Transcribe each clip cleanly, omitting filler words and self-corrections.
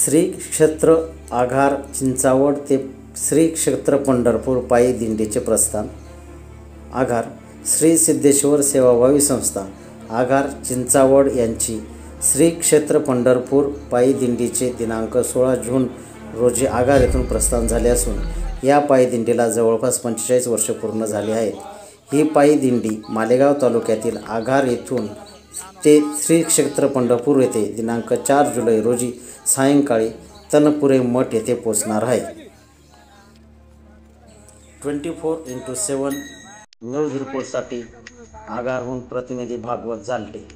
श्री क्षेत्र आघार चिंचावड ते श्री क्षेत्र पंढरपूर पायी दिंडीचे प्रस्थान. आघार श्री सिद्धेश्वर सेवाभावी संस्था आघार चिंचावड यांची श्री क्षेत्र पंढरपूर पायी दिंडीचे दिनांक 16 जून रोजी आघार येथून प्रस्थान झाले असून या पायी दिंडीला जवळपास 45 वर्षे पूर्ण झाली आहेत. ही पायी दिंडी मालेगाव तालुक्यातील आघार येथून ते श्री क्षेत्र पंढरपूर येथे दिनांक 4 जुलै रोजी सायंकाळी तनपुरे मठ येथे पोहोचणार आहे. 24x7 न्यूज रिपोर्टसाठी आघारहून प्रतिनिधी भागवत झालटे.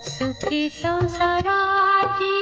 सुखी संसाराची